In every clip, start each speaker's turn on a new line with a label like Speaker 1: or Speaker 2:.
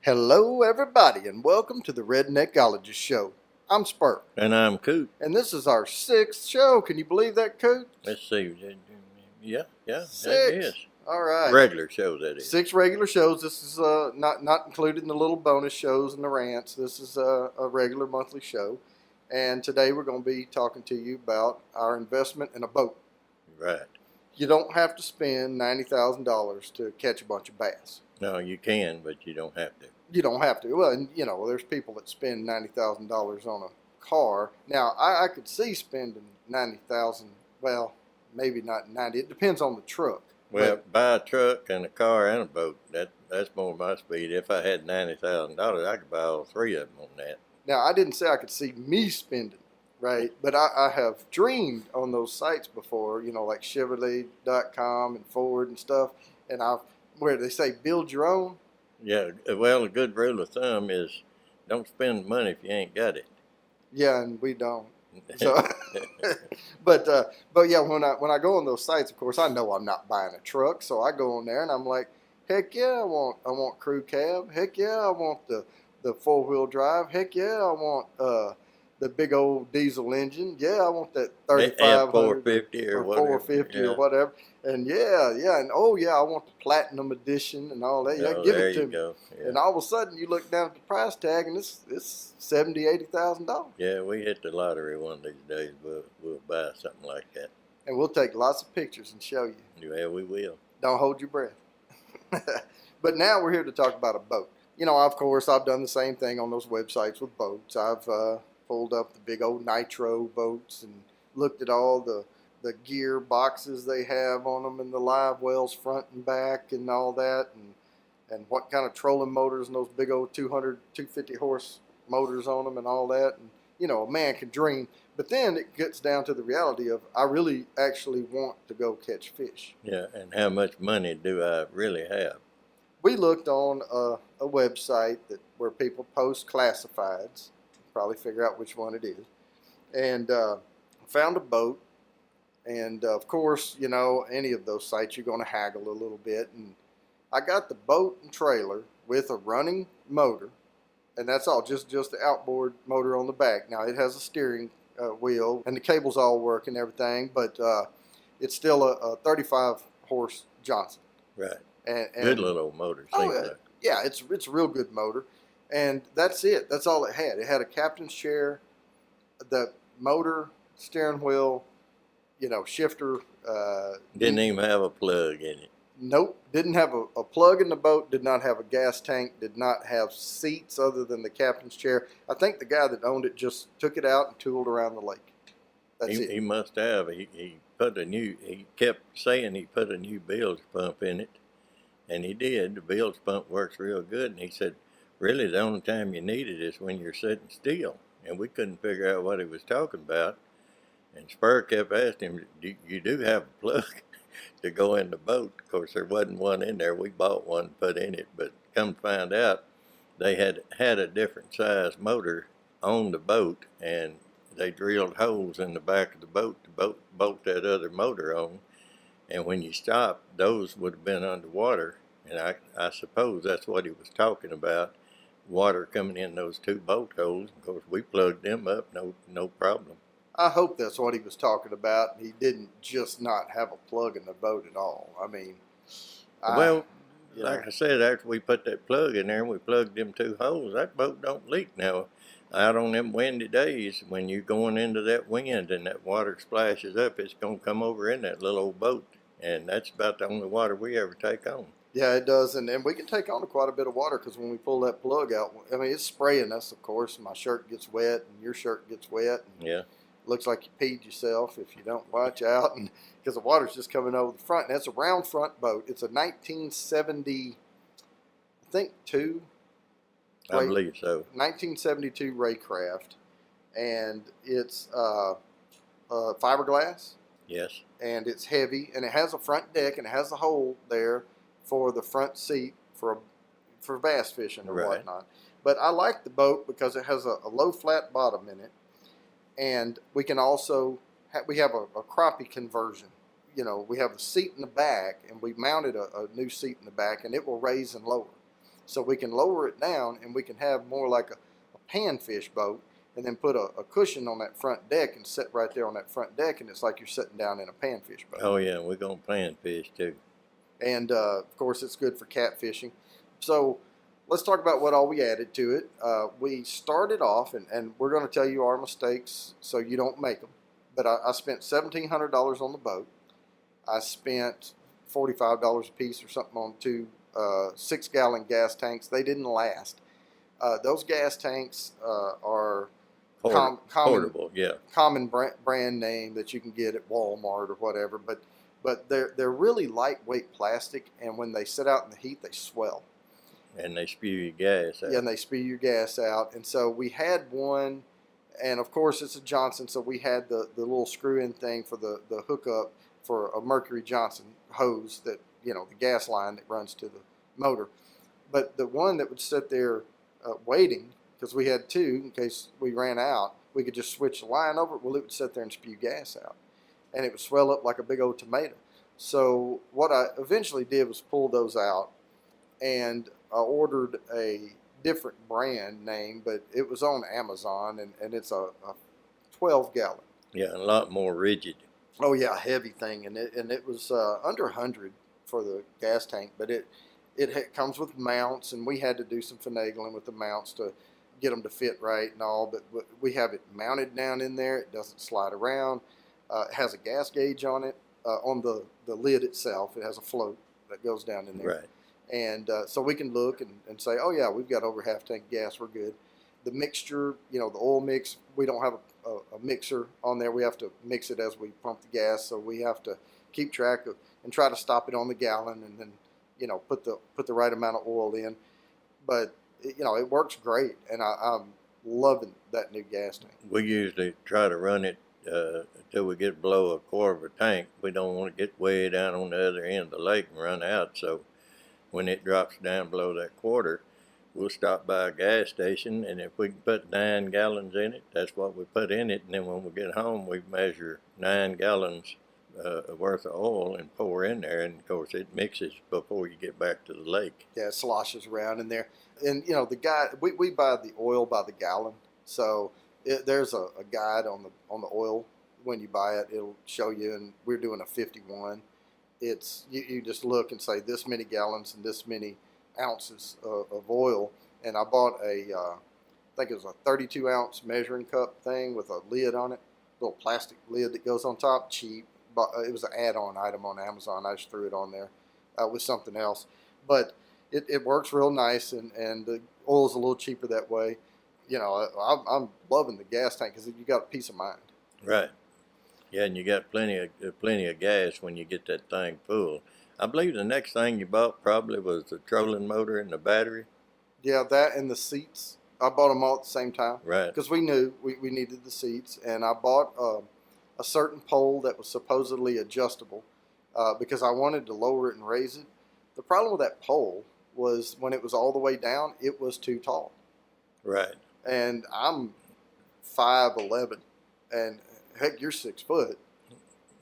Speaker 1: Hello, everybody, and welcome to the Redneckologist show. I'm Spur,
Speaker 2: And I'm Coot.
Speaker 1: and this is our sixth show. Can you believe that, Coot?
Speaker 2: Let's see. Yeah, that
Speaker 1: Six.
Speaker 2: is.
Speaker 1: All right.
Speaker 2: Regular show, that is.
Speaker 1: Six regular shows. This is not included in the little bonus shows and the rants. This is a regular monthly show, and today we're going to be talking to you about our investment in a boat.
Speaker 2: Right.
Speaker 1: You don't have to spend $90,000 to catch a bunch of bass.
Speaker 2: No, you can, but you don't have to.
Speaker 1: You don't have to. Well, and, there's people that spend $90,000 on a car. Now, I could see spending $90,000. Well, maybe not 90. It depends on the truck.
Speaker 2: Well, buy a truck and a car and a boat. That's more my speed. If I had $90,000, I could buy all three of them on that.
Speaker 1: Now, I didn't say I could see me spending, right? But I have dreamed on those sites before, like Chevrolet.com and Ford and stuff. And where they say build your own.
Speaker 2: Yeah, well, a good rule of thumb is don't spend money if you ain't got it.
Speaker 1: Yeah, and we don't. So, but yeah, when I go on those sites, of course, I know I'm not buying a truck, so I go on there and I'm like, heck yeah, I want crew cab. Heck yeah, I want the 4-wheel drive. Heck yeah, I want the big old diesel engine. Yeah, I want that 3500
Speaker 2: 450 or whatever.
Speaker 1: 450 or whatever. And yeah, and oh yeah, I want the platinum edition and all that. Yeah,
Speaker 2: Oh,
Speaker 1: give
Speaker 2: there
Speaker 1: it to
Speaker 2: you
Speaker 1: me.
Speaker 2: go. Yeah.
Speaker 1: And all of a sudden, you look down at the price tag, and it's $70,000-$80,000.
Speaker 2: Yeah, we hit the lottery one of these days. We'll buy something like that.
Speaker 1: And we'll take lots of pictures and show you.
Speaker 2: Yeah, we will.
Speaker 1: Don't hold your breath. But now we're here to talk about a boat. Of course, I've done the same thing on those websites with boats. I've pulled up the big old nitro boats and looked at all the gear boxes they have on them and the live wells front and back and all that, and what kind of trolling motors and those big old 250 horse motors on them and all that. And a man can dream, but then it gets down to the reality of I really actually want to go catch fish.
Speaker 2: Yeah, and how much money do I really have?
Speaker 1: We looked on a website where people post classifieds. Probably figure out which one it is, and found a boat. And of course, any of those sites, you're going to haggle a little bit. And I got the boat and trailer with a running motor, and that's all, just the outboard motor on the back. Now, it has a steering wheel, and the cables all work and everything, but it's still a 35 horse Johnson.
Speaker 2: Right.
Speaker 1: And
Speaker 2: good little motor.
Speaker 1: Yeah, it's a real good motor. And that's it. That's all it had. It had a captain's chair, the motor, steering wheel, shifter.
Speaker 2: Didn't even have a plug in it.
Speaker 1: Nope. Didn't have a plug in the boat. Did not have a gas tank. Did not have seats other than the captain's chair. I think the guy that owned it just took it out and tooled around the lake. That's it.
Speaker 2: He must have. He kept saying he put a new bilge pump in it. And he did. The bilge pump works real good. And he said, really, the only time you need it is when you're sitting still. And we couldn't figure out what he was talking about. And Spur kept asking him, you do have a plug to go in the boat. Of course, there wasn't one in there. We bought one and put in it. But come to find out, they had a different size motor on the boat. And they drilled holes in the back of the boat to bolt that other motor on. And when you stopped, those would have been underwater. And I suppose that's what he was talking about, water coming in those two bolt holes. Of course, we plugged them up, no problem.
Speaker 1: I hope that's what he was talking about. He didn't just not have a plug in the boat at all. I mean,
Speaker 2: like I said, after we put that plug in there and we plugged them two holes, that boat don't leak now. Out on them windy days, when you're going into that wind and that water splashes up, it's going to come over in that little old boat. And that's about the only water we ever take on.
Speaker 1: Yeah, it does, and we can take on quite a bit of water because when we pull that plug out, I mean, it's spraying us, of course. My shirt gets wet, and your shirt gets wet. And
Speaker 2: yeah.
Speaker 1: Looks like you peed yourself if you don't watch out, and because the water's just coming over the front. And that's a round front boat. It's a 1970, I think,
Speaker 2: I believe so.
Speaker 1: 1972 Raycraft, and it's fiberglass.
Speaker 2: Yes.
Speaker 1: And it's heavy, and it has a front deck, and it has a hole there for the front seat for bass fishing or whatnot. But I like the boat because it has a low flat bottom in it, and we can also we have a crappie conversion. We have a seat in the back, and we mounted a new seat in the back, and it will raise and lower. So we can lower it down and we can have more like a panfish boat, and then put a cushion on that front deck and sit right there on that front deck, and it's like you're sitting down in a panfish boat.
Speaker 2: Oh yeah, we're gonna pan fish too.
Speaker 1: And of course, it's good for catfishing. So let's talk about what all we added to it. We started off, and we're going to tell you our mistakes so you don't make them. But I spent $1,700 on the boat. I spent $45 a piece or something on two 6-gallon gas tanks. They didn't last. Those gas tanks are
Speaker 2: Portable, yeah.
Speaker 1: common brand name that you can get at Walmart or whatever, but they're really lightweight plastic, and when they sit out in the heat, they swell.
Speaker 2: And they spew your gas out.
Speaker 1: Yeah, and they spew your gas out. And so we had one, and of course it's a Johnson, so we had the little screw-in thing for the hookup for a Mercury Johnson hose that, the gas line that runs to the motor. But the one that would sit there waiting, because we had two in case we ran out, we could just switch the line over. Well, it would sit there and spew gas out, and it would swell up like a big old tomato. So what I eventually did was pull those out, and I ordered a different brand name, but it was on Amazon, and it's a 12-gallon.
Speaker 2: Yeah, a lot more rigid.
Speaker 1: Oh yeah, heavy thing, and it was under 100 for the gas tank, but it comes with mounts, and we had to do some finagling with the mounts to get them to fit right and all, but we have it mounted down in there. It doesn't slide around. It has a gas gauge on it, on the lid itself. It has a float that goes down in there.
Speaker 2: Right.
Speaker 1: And so we can look and say, oh yeah, we've got over half tank gas, we're good. The mixture, the oil mix, we don't have a mixer on there. We have to mix it as we pump the gas, so we have to keep track of and try to stop it on the gallon, and then put the right amount of oil in. But it works great, and I'm loving that new gas tank.
Speaker 2: We usually try to run it until we get below a quarter of a tank. We don't want to get way down on the other end of the lake and run out. So when it drops down below that quarter, we'll stop by a gas station, and if we can put 9 gallons in it, that's what we put in it. And then when we get home, we measure 9 gallons worth of oil and pour in there, and of course it mixes before you get back to the lake.
Speaker 1: Yeah, it sloshes around in there. And the guy, we buy the oil by the gallon, so there's a guide on the oil. When you buy it, it'll show you, and we're doing a 51. It's you just look and say this many gallons and this many ounces of oil. And I bought I think it was a 32-ounce measuring cup thing with a lid on it, little plastic lid that goes on top. Cheap, but it was an add-on item on Amazon. I just threw it on there with something else, but it works real nice, and the oil's a little cheaper that way. I'm loving the gas tank because you got peace of mind.
Speaker 2: Right. Yeah, and you got plenty of gas when you get that thing full. I believe the next thing you bought probably was the trolling motor and the battery.
Speaker 1: Yeah, that and the seats. I bought them all at the same time.
Speaker 2: Right.
Speaker 1: Because we knew we needed the seats, and I bought a certain pole that was supposedly adjustable because I wanted to lower it and raise it. The problem with that pole was when it was all the way down, it was too tall.
Speaker 2: Right.
Speaker 1: And I'm 5'11", and heck, you're 6 foot.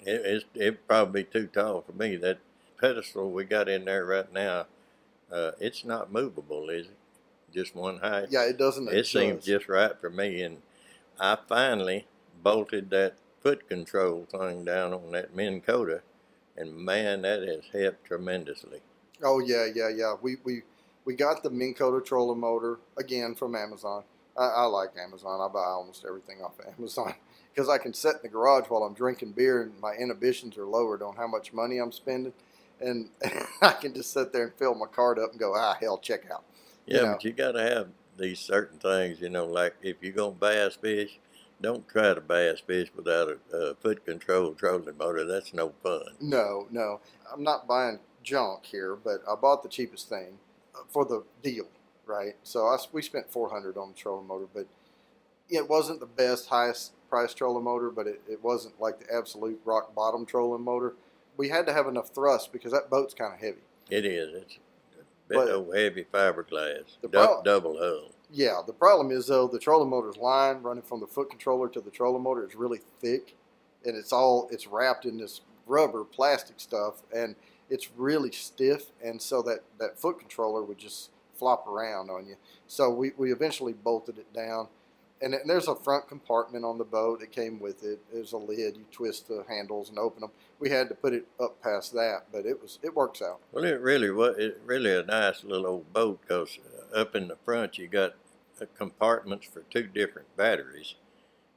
Speaker 2: It'd probably be too tall for me. That pedestal we got in there right now, it's not movable, is it? Just one height?
Speaker 1: Yeah, it doesn't
Speaker 2: It
Speaker 1: adjust.
Speaker 2: seems just right for me, and I finally bolted that foot control thing down on that Minn Kota, and man, that has helped tremendously.
Speaker 1: Oh yeah. We got the Minn Kota trolling motor again from Amazon. I like Amazon. I buy almost everything off of Amazon because I can sit in the garage while I'm drinking beer, and my inhibitions are lowered on how much money I'm spending, and I can just sit there and fill my cart up and go, hell, check out.
Speaker 2: Yeah, but you got to have these certain things, like if you're going to bass fish, don't try to bass fish without a foot control trolling motor. That's no fun.
Speaker 1: No. I'm not buying junk here, but I bought the cheapest thing for the deal, right? So we spent $400 on the trolling motor, but it wasn't the best, highest price trolling motor, but it wasn't like the absolute rock bottom trolling motor. We had to have enough thrust because that boat's kind of heavy.
Speaker 2: It is. It's a bit of heavy fiberglass, double hull.
Speaker 1: Yeah, the problem is, though, the trolling motor's line running from the foot controller to the trolling motor is really thick, and it's wrapped in this rubber plastic stuff, and it's really stiff, and so that foot controller would just flop around on you. So we eventually bolted it down. And there's a front compartment on the boat. It came with it. There's a lid. You twist the handles and open them. We had to put it up past that, but it works out.
Speaker 2: Well, it really a nice little old boat, because up in the front you got compartments for 2 different batteries,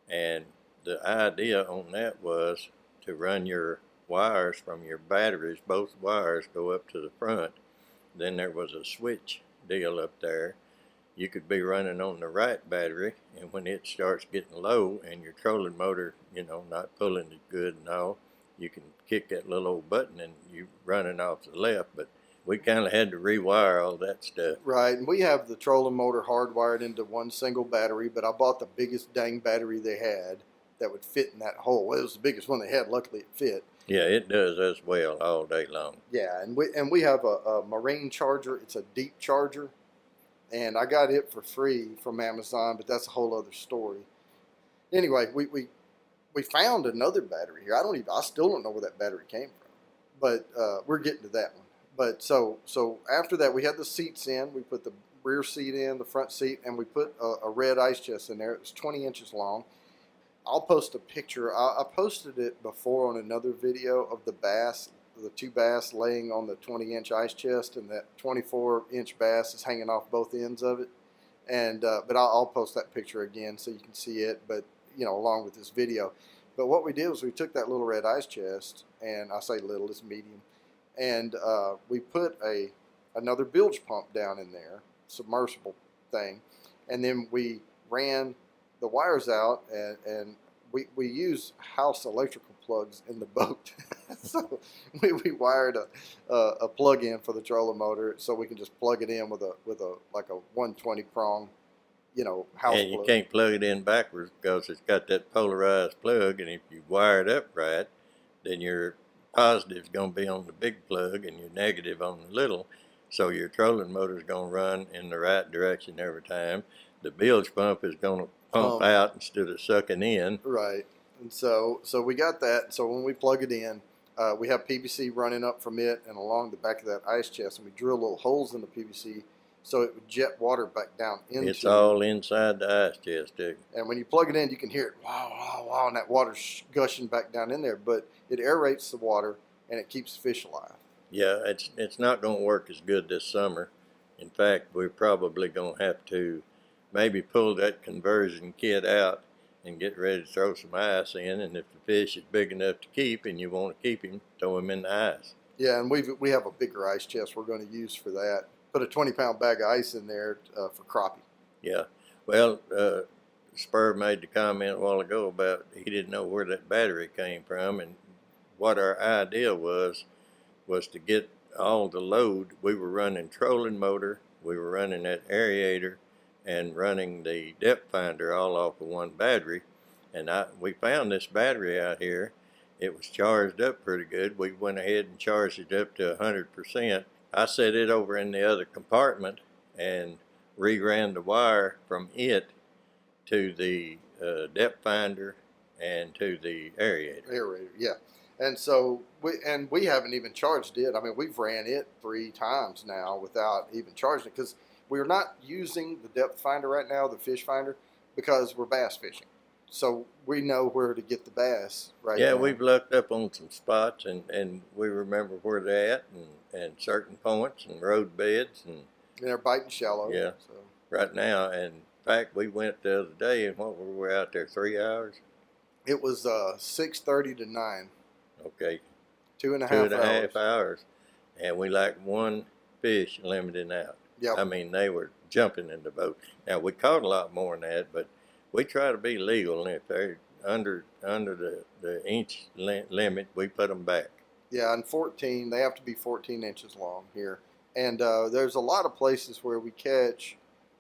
Speaker 2: and the idea on that was to run your wires from your batteries. Both wires go up to the front. Then there was a switch deal up there. You could be running on the right battery, and when it starts getting low and your trolling motor, not pulling as good and all, you can kick that little old button and you running off the left. But we kind of had to rewire all that stuff.
Speaker 1: Right, and we have the trolling motor hardwired into one single battery, but I bought the biggest dang battery they had that would fit in that hole. Well, it was the biggest one they had. Luckily, it fit.
Speaker 2: Yeah, it does as well all day long.
Speaker 1: Yeah, and we have a marine charger. It's a deep charger, and I got it for free from Amazon, but that's a whole other story. Anyway, we found another battery here. I still don't know where that battery came from, but we're getting to that one. But so after that, we had the seats in. We put the rear seat in, the front seat, and we put a red ice chest in there. It was 20 inches long. I'll post a picture. I posted it before on another video of the bass, the 2 bass laying on the 20-inch ice chest, and that 24-inch bass is hanging off both ends of it. And but I'll post that picture again so you can see it, but along with this video. But what we did was we took that little red ice chest, and I say little, it's medium, and we put another bilge pump down in there, submersible thing, and then we ran the wires out, and we use house electrical plugs in the boat. So we wired a plug in for the trolling motor, so we can just plug it in with a like a 120 prong, house
Speaker 2: And you
Speaker 1: plug.
Speaker 2: can't plug it in backwards because it's got that polarized plug, and if you wire it up right, then your positive's going to be on the big plug and your negative on the little. So your trolling motor's going to run in the right direction every time. The bilge pump is going to pump out instead of sucking in.
Speaker 1: Right. And so we got that. So when we plug it in, we have PVC running up from it and along the back of that ice chest, and we drill little holes in the PVC so it would jet water back down into it.
Speaker 2: It's all inside the ice chest, too.
Speaker 1: And when you plug it in, you can hear it, wow, wow, wow, and that water's gushing back down in there. But it aerates the water, and it keeps fish alive.
Speaker 2: Yeah, it's not going to work as good this summer. In fact, we're probably going to have to maybe pull that conversion kit out and get ready to throw some ice in. And if the fish is big enough to keep and you want to keep him, throw him in the ice.
Speaker 1: Yeah, and we have a bigger ice chest we're going to use for that. Put a 20-pound bag of ice in there for crappie.
Speaker 2: Yeah. Well, Spur made the comment a while ago about he didn't know where that battery came from, and what our idea was to get all the load. We were running trolling motor, we were running that aerator, and running the depth finder all off of one battery. And we found this battery out here. It was charged up pretty good. We went ahead and charged it up to 100%. I set it over in the other compartment and re-ran the wire from it to the depth finder and to the aerator.
Speaker 1: Aerator, yeah. And so we haven't even charged it. I mean, we've ran it 3 times now without even charging it, because we're not using the depth finder right now, the fish finder, because we're bass fishing. So we know where to get the bass right now.
Speaker 2: Yeah, we've looked up on some spots, and we remember where they're at, and certain points and road beds. And
Speaker 1: they're biting shallow.
Speaker 2: Yeah,
Speaker 1: so.
Speaker 2: Right now. And in fact, we went the other day, and what were we out there, 3 hours?
Speaker 1: It was 6:30 to 9.
Speaker 2: Okay.
Speaker 1: 2.5
Speaker 2: hours. And we like 1 fish limiting out.
Speaker 1: Yep.
Speaker 2: I mean, they were jumping in the boat. Now, we caught a lot more than that, but we try to be legal, and if they're under the inch limit, we put them back.
Speaker 1: Yeah, and 14, they have to be 14 inches long here. And there's a lot of places where we catch,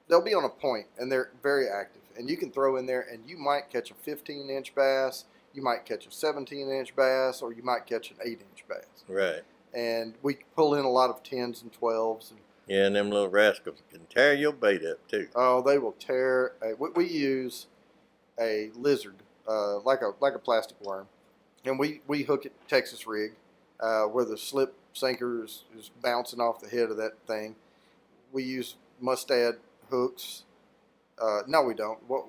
Speaker 1: they'll be on a point, and they're very active. And you can throw in there, and you might catch a 15-inch bass, you might catch a 17-inch bass, or you might catch an 8-inch bass.
Speaker 2: Right.
Speaker 1: And we pull in a lot of 10s and 12s.
Speaker 2: Yeah, and them little rascals can tear your bait up, too.
Speaker 1: Oh, they will tear. We use a lizard, like a plastic worm, and we hook it Texas rig, where the slip sinker is bouncing off the head of that thing. We use mustad hooks. No, we don't. What?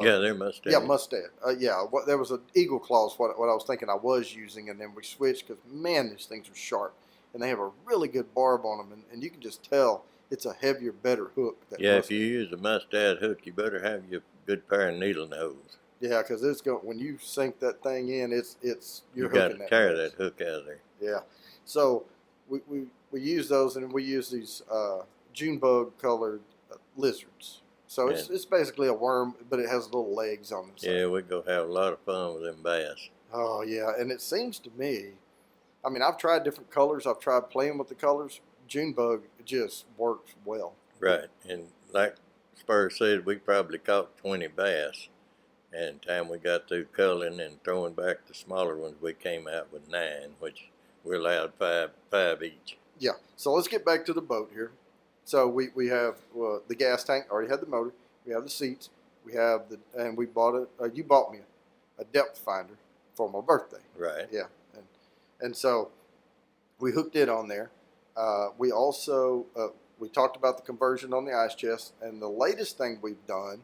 Speaker 2: Yeah, they're mustad.
Speaker 1: Yeah, mustad. Yeah, there was an eagle claws. What I was thinking I was using, and then we switched because man, these things are sharp, and they have a really good barb on them, and you can just tell it's a heavier, better hook.
Speaker 2: Yeah, if you use a mustad hook, you better have your good pair of needle nose.
Speaker 1: Yeah, because it's going when you sink that thing in, you're
Speaker 2: you got
Speaker 1: hooking
Speaker 2: to
Speaker 1: that
Speaker 2: tear
Speaker 1: mess.
Speaker 2: that hook out of there.
Speaker 1: Yeah, so we use those, and we use these June bug colored lizards. So it's basically a worm, but it has little legs on the side.
Speaker 2: Yeah, we go have a lot of fun with them bass.
Speaker 1: Oh yeah, and it seems to me, I mean, I've tried different colors. I've tried playing with the colors. June bug just works well.
Speaker 2: Right, and like Spurs said, we probably caught 20 bass. And time we got through culling and throwing back the smaller ones, we came out with 9, which we're allowed five each.
Speaker 1: Yeah. So let's get back to the boat here. So we have the gas tank. Already had the motor. We have the seats. We have and we bought it. You bought me a depth finder for my birthday.
Speaker 2: Right.
Speaker 1: Yeah. And so we hooked it on there. We also we talked about the conversion on the ice chest, and the latest thing we've done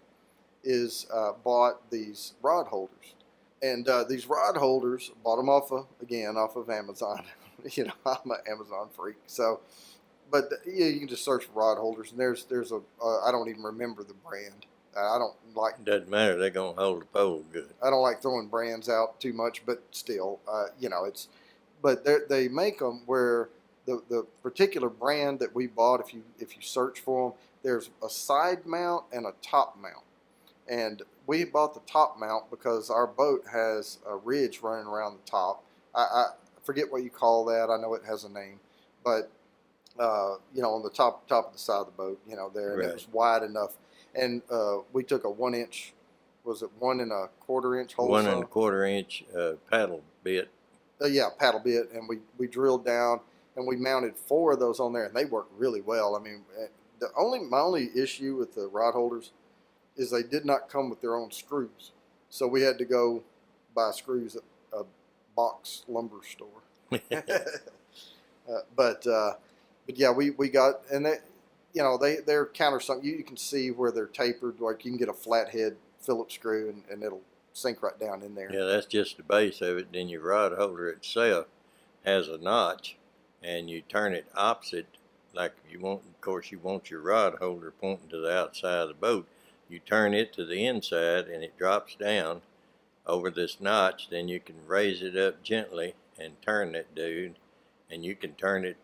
Speaker 1: is bought these rod holders. And these rod holders, bought them off of Amazon. You know, I'm an Amazon freak. So, but yeah, you can just search for rod holders, and there's a I don't even remember the brand. I don't like.
Speaker 2: Doesn't matter. They're gonna hold the pole good.
Speaker 1: I don't like throwing brands out too much, but still, you know, it's. But they make them where the particular brand that we bought, if you search for them, there's a side mount and a top mount. And we bought the top mount because our boat has a ridge running around the top. I forget what you call that. I know it has a name, but you know, on the top of the side of the boat, you know, there, and it was wide enough. And we took a 1 inch, was it 1 1/4 inch hole?
Speaker 2: 1 1/4 inch paddle bit.
Speaker 1: Yeah, paddle bit, and we drilled down and we mounted 4 of those on there, and they worked really well. I mean, my only issue with the rod holders is they did not come with their own screws, so we had to go buy screws at a box lumber store. But yeah, we got, and they, you know, they're countersunk. You can see where they're tapered, like you can get a flathead Phillips screw and it'll sink right down in there.
Speaker 2: Yeah, that's just the base of it. Then your rod holder itself has a notch, and you turn it opposite, like you want. Of course, you want your rod holder pointing to the outside of the boat. You turn it to the inside, and it drops down over this notch. Then you can raise it up gently and turn that dude, and you can turn it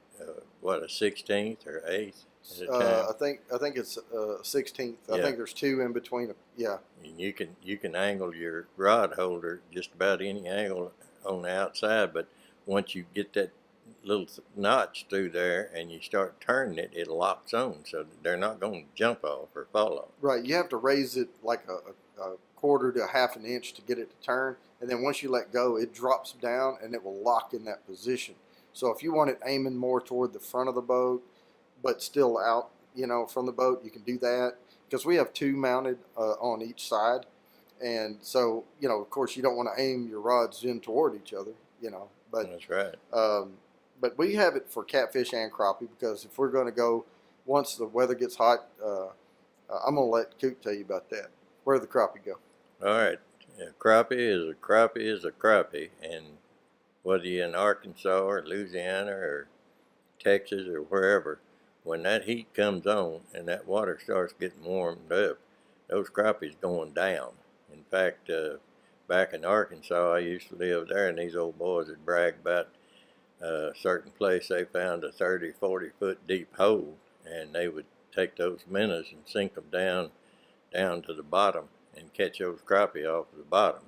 Speaker 2: what, a 16th or 8th at a time?
Speaker 1: I think it's 16th.
Speaker 2: Yeah.
Speaker 1: I think there's 2 in between. Yeah.
Speaker 2: And you can angle your rod holder just about any angle on the outside, but once you get that little notch through there and you start turning it, it locks on, so they're not going to jump off or fall off.
Speaker 1: Right. You have to raise it like a quarter to a half an inch to get it to turn, and then once you let go, it drops down and it will lock in that position. So if you want it aiming more toward the front of the boat, but still out, you know, from the boat, you can do that, because we have 2 mounted on each side, and so, you know, of course, you don't want to aim your rods in toward each other, you know. But
Speaker 2: that's right.
Speaker 1: But we have it for catfish and crappie, because if we're going to go, once the weather gets hot, I'm going to let Coot tell you about that. Where the crappie go?
Speaker 2: All right. A crappie is a crappie is a crappie, and whether you're in Arkansas or Louisiana or Texas or wherever, when that heat comes on and that water starts getting warmed up, those crappies going down. In fact, back in Arkansas, I used to live there, and these old boys would brag about a certain place they found a 30, 40 foot deep hole, and they would take those minnows and sink them down to the bottom and catch those crappie off the bottom.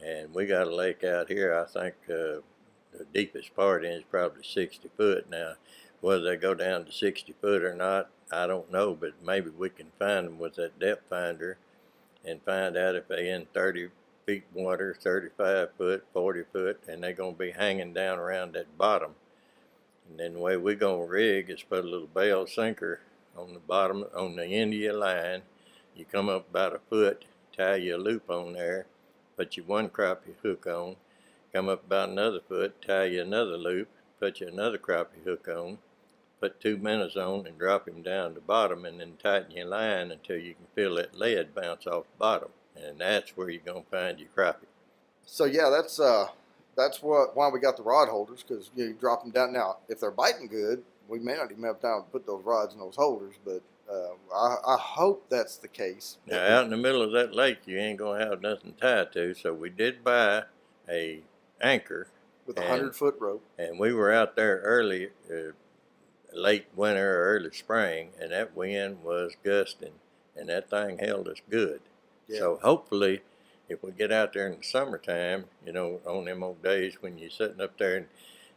Speaker 2: And we got a lake out here, I think the deepest part in is probably 60 foot. Now, whether they go down to 60 foot or not, I don't know, but maybe we can find them with that depth finder and find out if they're in 30 feet water, 35 foot, 40 foot, and they're going to be hanging down around that bottom. And then the way we're going to rig is put a little bale sinker on the bottom, on the end of your line. You come up about a foot, tie your loop on there, put your 1 crappie hook on, come up about another foot, tie you another loop, put you another crappie hook on, put 2 minutes on and drop him down to the bottom, and then tighten your line until you can feel that lead bounce off the bottom, and that's where you're gonna find your crappie.
Speaker 1: So yeah, that's why we got the rod holders, because you drop them down. Now, if they're biting good, we may not even have time to put those rods in those holders, but I hope that's the case.
Speaker 2: Now, out in the middle of that lake, you ain't gonna have nothing tied to, so we did buy a anchor
Speaker 1: With a 100-foot rope.
Speaker 2: And we were out there early, late winter or early spring, and that wind was gusting, and that thing held us good.
Speaker 1: Yeah.
Speaker 2: So hopefully, if we get out there in the summertime, you know, on them old days when you're sitting up there and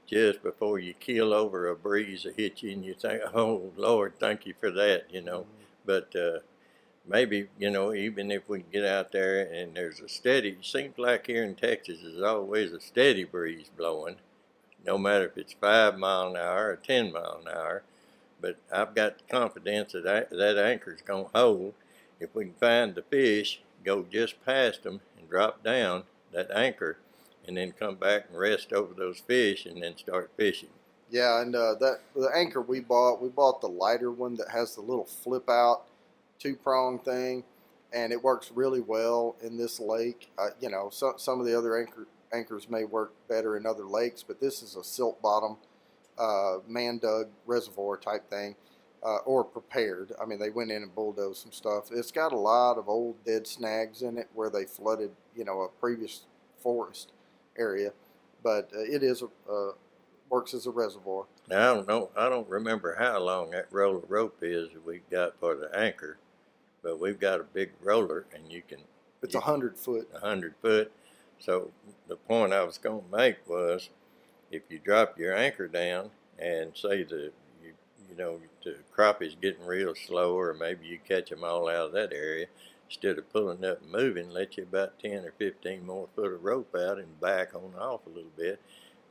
Speaker 2: just before you keel over, a breeze will hit you and you think, oh, Lord, thank you for that, you know. But maybe, you know, even if we can get out there and there's a steady, it seems like here in Texas there's always a steady breeze blowing, no matter if it's 5 mile an hour or 10 mile an hour. But I've got confidence that that anchor's going to hold. If we can find the fish, go just past them and drop down that anchor, and then come back and rest over those fish and then start fishing.
Speaker 1: Yeah, and the anchor we bought the lighter one that has the little flip out 2-prong thing, and it works really well in this lake. You know, some of the other anchors may work better in other lakes, but this is a silt bottom, man dug reservoir type thing, or prepared. I mean, they went in and bulldozed some stuff. It's got a lot of old dead snags in it where they flooded, you know, a previous forest area, but it is works as a reservoir.
Speaker 2: Now, I don't know. I don't remember how long that roll of rope is that we got for the anchor, but we've got a big roller, and you can.
Speaker 1: It's 100 foot.
Speaker 2: 100 foot. So the point I was going to make was, if you drop your anchor down and say the crappie's getting real slow, or maybe you catch them all out of that area, instead of pulling up and moving, let you about 10 or 15 more foot of rope out and back on off a little bit.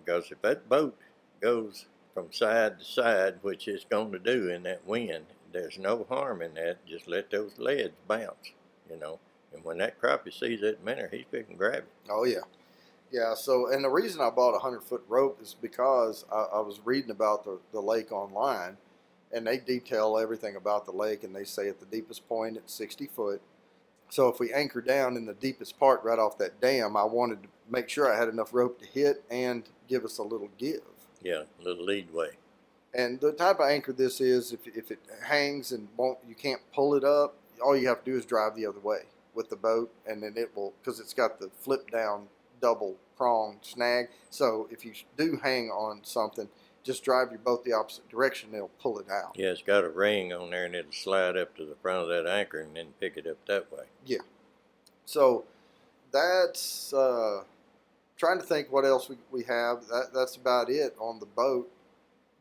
Speaker 2: Because if that boat goes from side to side, which it's going to do in that wind, there's no harm in that. Just let those leads bounce, you know. And when that crappie sees that minnow, he's picking and grab it.
Speaker 1: Oh yeah, yeah. So, and the reason I bought a 100-foot rope is because I was reading about the lake online, and they detail everything about the lake, and they say at the deepest point it's 60 foot. So if we anchor down in the deepest part right off that dam, I wanted to make sure I had enough rope to hit and give us a little give.
Speaker 2: Yeah, a little leadway.
Speaker 1: And the type of anchor this is, if it hangs and you can't pull it up, all you have to do is drive the other way with the boat, and then it will, because it's got the flip down double prong snag. So if you do hang on something, just drive your boat the opposite direction, and it'll pull it out.
Speaker 2: Yeah, it's got a ring on there, and it'll slide up to the front of that anchor and then pick it up that way.
Speaker 1: Yeah. So that's trying to think what else we have. That's about it on the boat.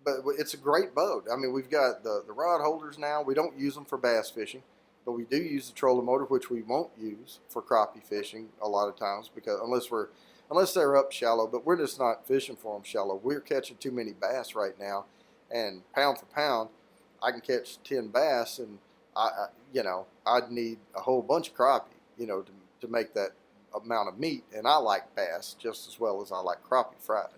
Speaker 1: But it's a great boat. I mean, we've got the rod holders now. We don't use them for bass fishing, but we do use the trolling motor, which we won't use for crappie fishing a lot of times, because unless they're up shallow. But we're just not fishing for them shallow. We're catching too many bass right now, and pound for pound, I can catch 10 bass, and I'd need a whole bunch of crappie, you know, to make that amount of meat. And I like bass just as well as I like crappie fried.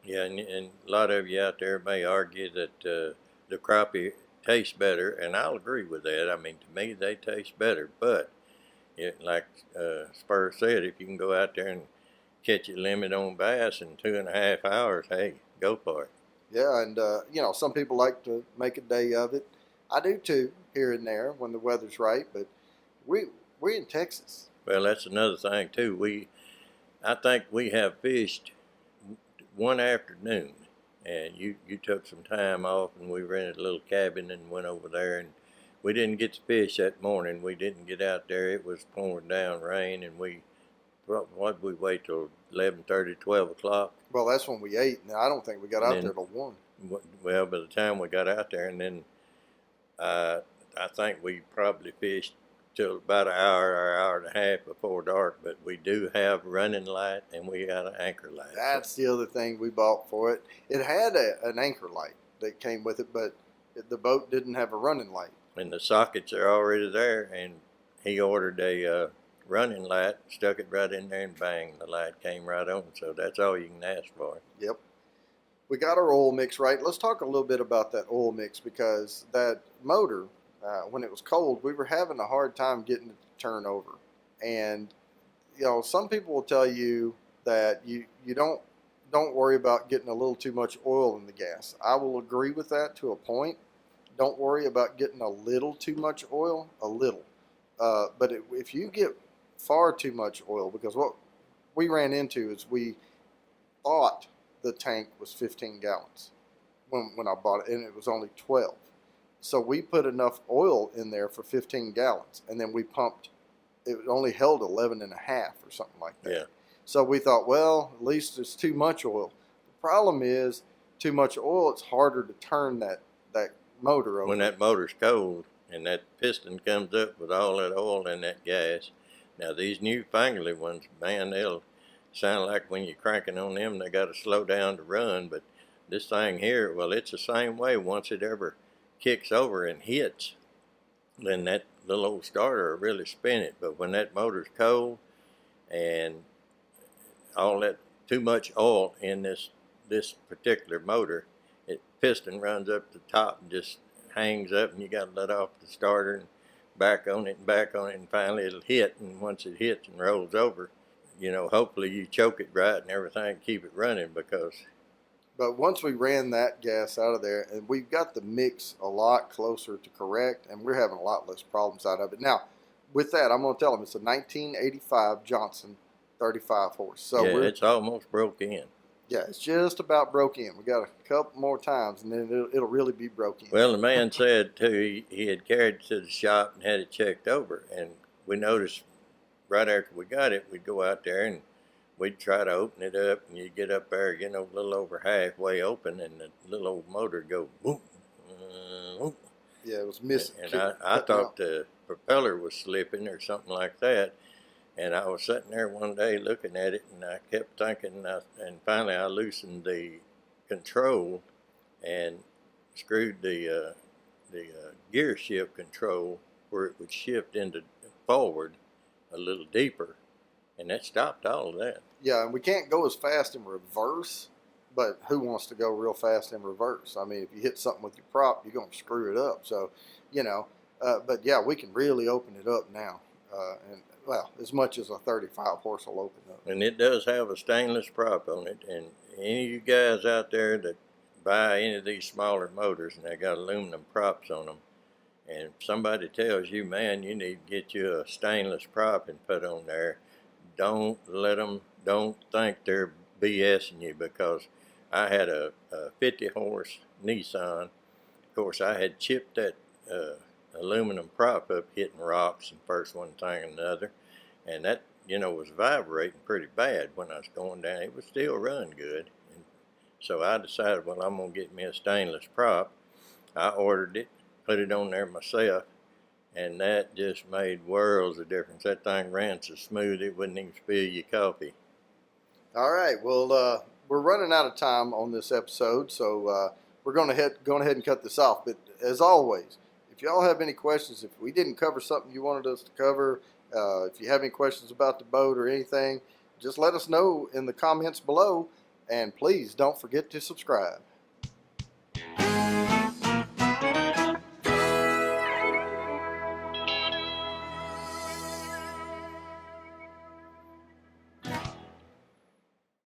Speaker 2: Yeah, and a lot of you out there may argue that the crappie tastes better, and I'll agree with that. I mean, to me, they taste better. But like Spur said, if you can go out there and catch your limit on bass in 2.5 hours, hey, go for it.
Speaker 1: Yeah, and some people like to make a day of it. I do too, here and there when the weather's right. But we're in Texas.
Speaker 2: Well, that's another thing too. I think we have fished one afternoon, and you took some time off, and we rented a little cabin and went over there, and we didn't get to fish that morning. We didn't get out there. It was pouring down rain, and we wait till 11:30, 12 o'clock.
Speaker 1: Well, that's when we ate. Now, I don't think we got out there till 1.
Speaker 2: Well, by the time we got out there, and then I think we probably fished till about an hour and a half before dark. But we do have running light, and we got an anchor light.
Speaker 1: That's the other thing we bought for it. It had an anchor light that came with it, but the boat didn't have a running light.
Speaker 2: And the sockets are already there, and he ordered a running light, stuck it right in there, and bang, the light came right on. So that's all you can ask for.
Speaker 1: Yep. we got our oil mix right. Let's talk a little bit about that oil mix, because that motor, when it was cold, we were having a hard time getting it to turn over. And some people will tell you that you don't worry about getting a little too much oil in the gas. I will agree with that to a point. Don't worry about getting a little too much oil, a little. But if you get far too much oil, because what we ran into is we thought the tank was 15 gallons when I bought it, and it was only 12. So we put enough oil in there for 15 gallons, and then we pumped. It only held 11 and a half or something like that.
Speaker 2: Yeah.
Speaker 1: So we thought, well, at least it's too much oil. The problem is, too much oil, it's harder to turn that motor over.
Speaker 2: When that motor's cold and that piston comes up with all that oil and that gas. Now these newfangled ones, man, they'll sound like when you're cranking on them, they got to slow down to run. But this thing here, well, it's the same way. Once it ever kicks over and hits, then that little old starter will really spin it. But when that motor's cold and all that too much oil in this particular motor, it piston runs up the top and just hangs up, and you got to let off the starter and back on it, and finally it'll hit. And once it hits and rolls over, hopefully you choke it right and everything, keep it running.
Speaker 1: But once we ran that gas out of there, and we've got the mix a lot closer to correct, and we're having a lot less problems out of it. Now, with that, I'm going to tell them it's a 1985 Johnson 35 horse. So
Speaker 2: yeah, it's almost broke in.
Speaker 1: Yeah, it's just about broke in. We got a couple more times, and then it'll really be broke in.
Speaker 2: Well, the man said, too, he had carried it to the shop and had it checked over. And we noticed right after we got it, we'd go out there and we'd try to open it up. And you'd get up there, a little over halfway open, and the little old motor would go, whoop, whoop.
Speaker 1: Yeah, it was missing.
Speaker 2: And I thought the propeller was slipping or something like that. And I was sitting there one day looking at it, and I kept thinking, and finally I loosened the control and screwed the gear shift control where it would shift into forward a little deeper, and that stopped all of that.
Speaker 1: Yeah, and we can't go as fast in reverse, but who wants to go real fast in reverse? I mean, if you hit something with your prop, you're going to screw it up. So, but yeah, we can really open it up now. And well, as much as a 35 horse will open up.
Speaker 2: And it does have a stainless prop on it. And any of you guys out there that buy any of these smaller motors and they got aluminum props on them, and if somebody tells you, man, you need to get you a stainless prop and put on there, don't think they're BSing you, because I had a 50 horse Nissan. Of course, I had chipped that aluminum prop up hitting rocks and first one thing and another, and that was vibrating pretty bad when I was going down. It would still run good, and so I decided, well, I'm gonna get me a stainless prop. I ordered it, put it on there myself, and that just made worlds of difference. That thing ran so smooth it wouldn't even spill your coffee.
Speaker 1: All right, well, we're running out of time on this episode, so we're going ahead and cut this off. But as always, if y'all have any questions, if we didn't cover something you wanted us to cover, if you have any questions about the boat or anything, just let us know in the comments below, and please don't forget to subscribe.